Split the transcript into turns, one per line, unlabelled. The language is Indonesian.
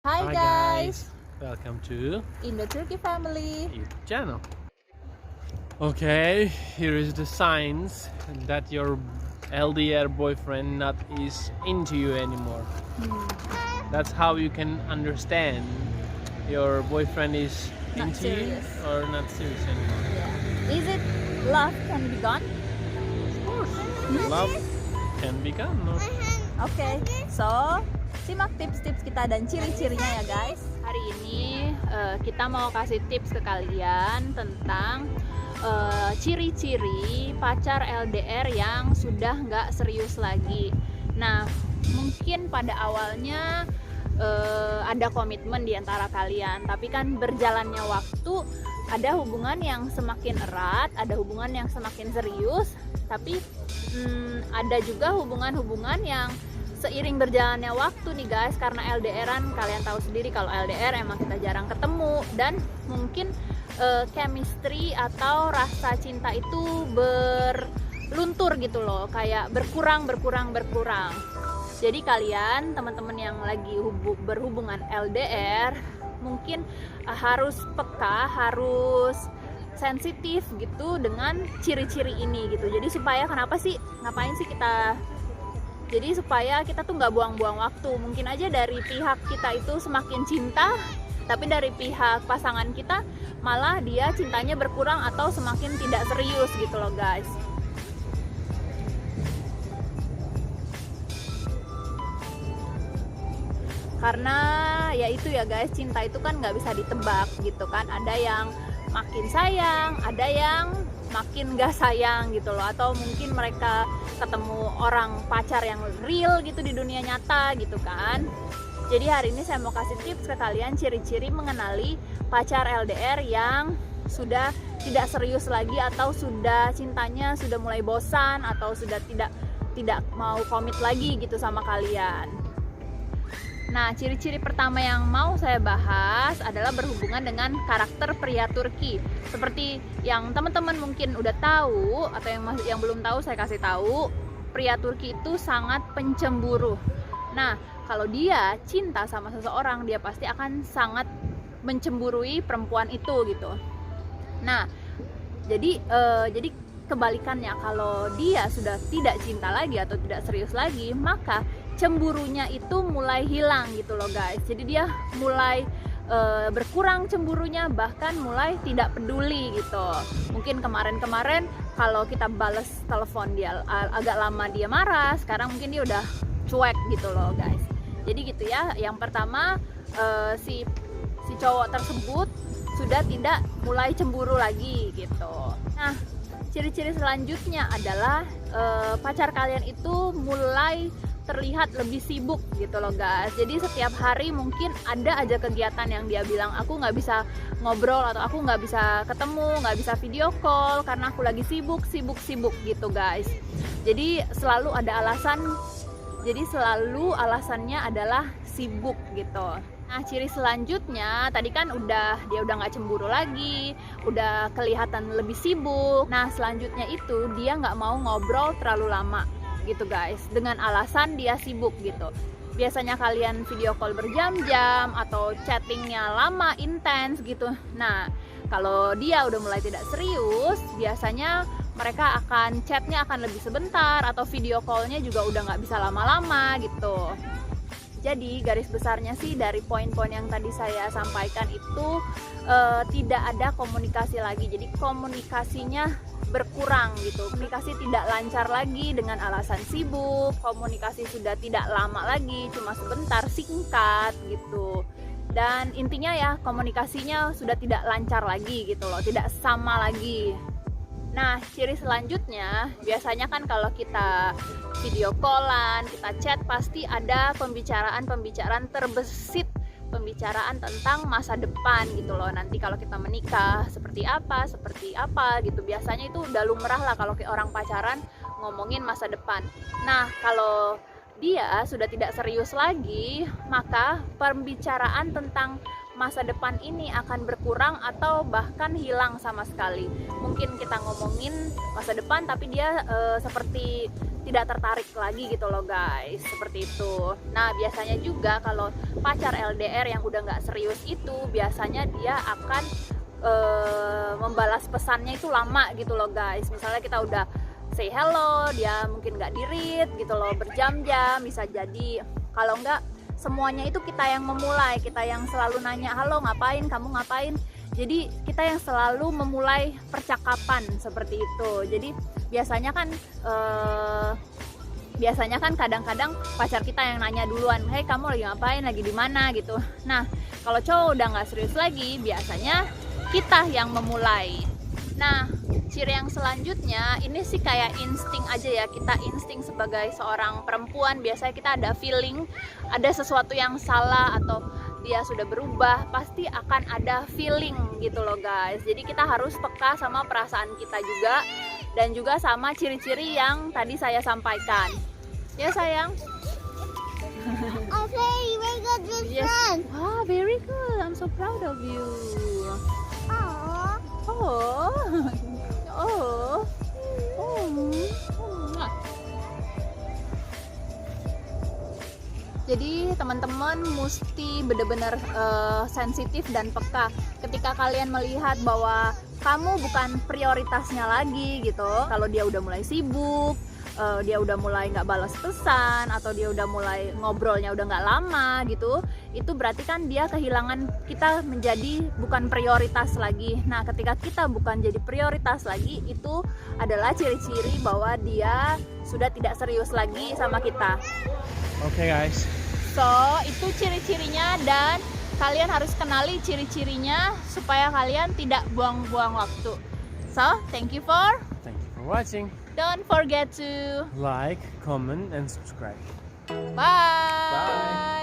Hi
Hi
guys,
guys, welcome to
in the Turkey family.
YouTube channel. Okay, here is the signs that your LDR boyfriend not is into you anymore. That's how you can understand your boyfriend is
Not
into you
serious.
or not serious anymore.
Yeah. Is it love can be gone?
Of course, love can be gone. No?
Oke, so simak tips-tips kita dan ciri-cirinya ya guys. Hari ini kita mau kasih tips ke kalian tentang ciri-ciri pacar LDR yang sudah nggak serius lagi. Nah, mungkin pada awalnya ada komitmen di antara kalian, tapi kan berjalannya waktu ada hubungan yang semakin erat, ada hubungan yang semakin serius, tapi ada juga hubungan-hubungan yang seiring berjalannya waktu nih guys, karena LDRan kalian tahu sendiri kalau LDR emang kita jarang ketemu dan mungkin chemistry atau rasa cinta itu berluntur gitu loh, kayak berkurang. Jadi kalian teman-teman yang lagi berhubungan LDR mungkin harus peka, harus sensitif gitu dengan ciri-ciri ini gitu. Jadi supaya supaya kita tuh nggak buang-buang waktu. Mungkin aja dari pihak kita itu semakin cinta, tapi dari pihak pasangan kita malah dia cintanya berkurang atau semakin tidak serius gitu loh guys. Karena ya itu ya guys, cinta itu kan nggak bisa ditebak gitu kan. Ada yang makin sayang, ada yang makin gak sayang gitu loh, atau mungkin mereka ketemu orang pacar yang real gitu di dunia nyata gitu kan. Jadi hari ini saya mau kasih tips ke kalian ciri-ciri mengenali pacar LDR yang sudah tidak serius lagi, atau sudah cintanya sudah mulai bosan, atau sudah tidak mau komit lagi gitu sama kalian. Nah, ciri-ciri pertama yang mau saya bahas adalah berhubungan dengan karakter pria Turki. Seperti yang teman-teman mungkin udah tahu, atau yang belum tahu saya kasih tahu, pria Turki itu sangat pencemburu. Nah, kalau dia cinta sama seseorang, dia pasti akan sangat mencemburui perempuan itu gitu. Nah, jadi kebalikannya, kalau dia sudah tidak cinta lagi atau tidak serius lagi, maka cemburunya itu mulai hilang gitu loh guys. Jadi dia mulai berkurang cemburunya, bahkan mulai tidak peduli gitu. Mungkin kemarin-kemarin kalau kita bales telepon dia agak lama dia marah, sekarang mungkin dia udah cuek gitu loh guys. Jadi gitu ya. Yang pertama, si cowok tersebut sudah tidak mulai cemburu lagi gitu. Nah, ciri-ciri selanjutnya adalah pacar kalian itu mulai terlihat lebih sibuk gitu loh guys. Jadi setiap hari mungkin ada aja kegiatan yang dia bilang, aku nggak bisa ngobrol, atau aku nggak bisa ketemu, nggak bisa video call karena aku lagi sibuk gitu guys. Jadi selalu ada alasan, jadi selalu alasannya adalah sibuk gitu. Nah, ciri selanjutnya tadi kan dia udah nggak cemburu lagi, udah kelihatan lebih sibuk. Nah, selanjutnya itu dia nggak mau ngobrol terlalu lama gitu guys, dengan alasan dia sibuk gitu. Biasanya kalian video call berjam-jam atau chattingnya lama, intens gitu. Nah, kalau dia udah mulai tidak serius, biasanya mereka akan chatnya akan lebih sebentar, atau video callnya juga udah nggak bisa lama-lama gitu. Jadi garis besarnya sih dari poin-poin yang tadi saya sampaikan itu tidak ada komunikasi lagi. Jadi komunikasinya berkurang gitu. Komunikasi tidak lancar lagi dengan alasan sibuk. Komunikasi sudah tidak lama lagi, cuma sebentar, singkat gitu. Dan intinya ya, komunikasinya sudah tidak lancar lagi gitu loh, tidak sama lagi. Nah, ciri selanjutnya, biasanya kan kalau kita video callan, kita chat, pasti ada pembicaraan terbesit, pembicaraan tentang masa depan gitu loh. Nanti kalau kita menikah seperti apa gitu. Biasanya itu udah lumrah lah kalau orang pacaran ngomongin masa depan. Nah, kalau dia sudah tidak serius lagi, maka pembicaraan tentang masa depan ini akan berkurang atau bahkan hilang sama sekali. Mungkin kita ngomongin masa depan tapi dia seperti tidak tertarik lagi gitu loh guys, seperti itu. Nah biasanya juga kalau pacar LDR yang udah nggak serius itu biasanya dia akan membalas pesannya itu lama gitu loh guys. Misalnya kita udah say hello, dia mungkin nggak di-read gitu loh berjam-jam, bisa jadi. Kalau nggak, semuanya itu kita yang memulai, kita yang selalu nanya, halo ngapain, kamu ngapain. Jadi kita yang selalu memulai percakapan seperti itu. Jadi biasanya kan kadang-kadang pacar kita yang nanya duluan, hey kamu lagi ngapain, lagi di mana gitu. Nah kalau cowok udah nggak serius lagi, biasanya kita yang memulai. Nah ciri yang selanjutnya ini sih kayak insting aja ya, kita insting sebagai seorang perempuan, biasanya kita ada feeling ada sesuatu yang salah atau dia sudah berubah, pasti akan ada feeling gitu loh guys. Jadi kita harus peka sama perasaan kita juga, dan juga sama ciri-ciri yang tadi saya sampaikan. Ya sayang?
Okay, very good, good
Yes.
friend.
Wow, very good. I'm so proud of you.
Aww.
Oh. Oh. Oh. Jadi teman-teman mesti benar-benar sensitif dan peka ketika kalian melihat bahwa kamu bukan prioritasnya lagi gitu. Kalau dia udah mulai sibuk, dia udah mulai nggak balas pesan, atau dia udah mulai ngobrolnya udah nggak lama gitu, itu berarti kan dia kehilangan kita menjadi bukan prioritas lagi. Nah ketika kita bukan jadi prioritas lagi, itu adalah ciri-ciri bahwa dia sudah tidak serius lagi sama kita.
Okay guys.
So, itu ciri-cirinya, dan kalian harus kenali ciri-cirinya supaya kalian tidak buang-buang waktu. So, thank you for
watching.
don't forget to
Like, comment and subscribe.
bye.